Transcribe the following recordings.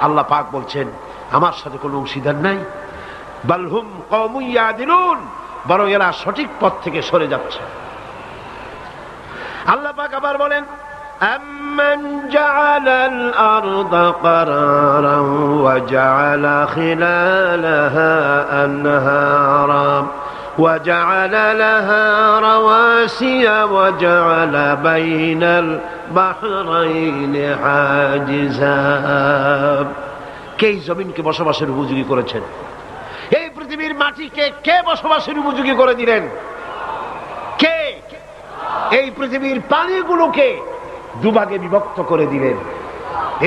আল্লাহ পাক বলছেন আমার সাথে কোনো অংশীদার নাই, বালহুম কওমুন ইয়াদিলুন, বরং এরা সঠিক পথ থেকে সরে যাচ্ছে। আল্লাহ পাক আবার বলেন أَمَّنْ جَعَلَ الْأَرْضَ قَرَارًا وَجَعَلَ خِلَالَهَا أَنْهَارًا وَجَعَلَ لَهَا رَوَاسِيَ وَجَعَلَ بَيْنَ الْبَحْرَيْنِ حَاجِزًا। কে জমিনকে বসবাসের উপযোগী করেছেন? এই পৃথিবীর মাটিকে কে বসবাসের উপযোগী করে দিলেন? কে? এই পৃথিবীর পানিগুলোকে দুভাগে বিভক্ত করে দিলেন।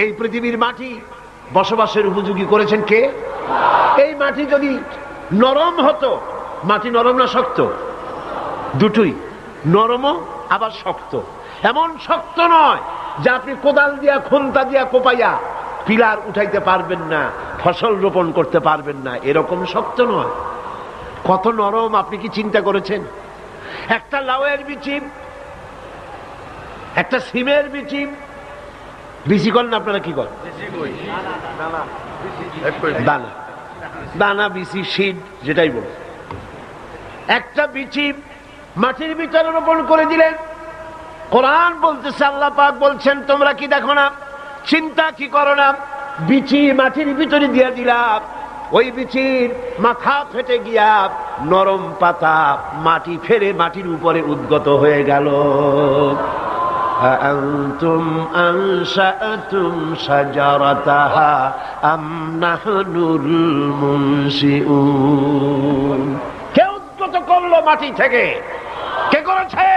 এই পৃথিবীর মাটি বসবাসের উপযোগী করেছেন কে? এই মাটি যদি নরম হতো, মাটি নরম না শক্ত? দুটোই, নরমও আবার শক্ত। এমন শক্ত নয় যে আপনি কোদাল দিয়া খুন্তা দিয়া কোপাইয়া পিলার উঠাইতে পারবেন না, ফসল রোপণ করতে পারবেন না, এরকম শক্ত নয়। কত নরম আপনি কি চিন্তা করেছেন? একটা লাউয়ের বিচি, একটা সিমের বিচি, বিচি করেন আপনারা কি করেন? দানা, দানা বিচি সিড যেটাই বল, একটা বিচি মাটির ভিতরে রোপণ করে দিলেন। কোরআন বলতেছে, আল্লাহ পাক বলছেন তোমরা কি দেখো না, চিন্তা কি করো না, বিচি মাটির ভিতরে দিয়ে দিলাম, ওই বিচির মাথা ফেটে গিয়া নরম পাতা মাটি ফেরে মাটির উপরে উদ্গত হয়ে গেল। أأنتم أنشأتم شجرتها أم نحن المنشئون। কে উদ্গত করলো মাটি থেকে? কে করেছে?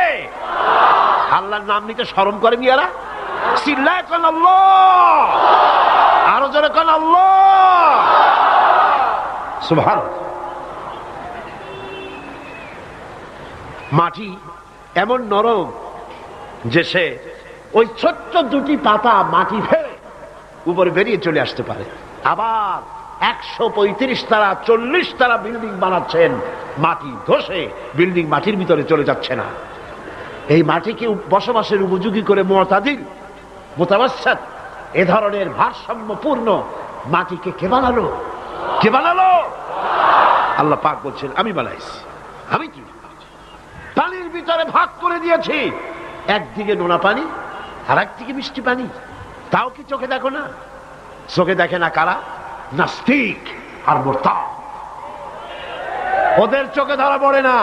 আল্লাহর নাম নিতে শরম করে মিয়ারা? চিল্লায় কোন আল্লাহ, আরো জোরে কোন আল্লাহ। সুবহানাল্লাহ। মাটি এমন নরম যে সে ওই ছোট্ট দুটি পাতা মাটি ফেলে উপরে বেরিয়ে চলে আসতে পারে। আবার 135 তারা 40 তারা বিল্ডিং বানাচ্ছেন, মাটি ধসে বিল্ডিং মাটির ভিতরে চলে যাচ্ছে না। এই মাটিকে বসবাসের উপযোগী করে মুতাদিল মুতাওয়াসসিত এ ধরনের ভারসাম্যপূর্ণ মাটিকে কে বানালো? কে বানালো? আল্লাহ পাক বলছেন আমি বানাইছি। আমি কি পানির ভিতরে ভাগ করে দিয়েছি, একদিকে নোনা পানি আর একদিকে মিষ্টি পানি। তাও কি চোখে দেখো না? চোখে দেখে না কারা? নাস্তিক আর মুরতাদ। ওদের চোখে ধরা পড়ে না।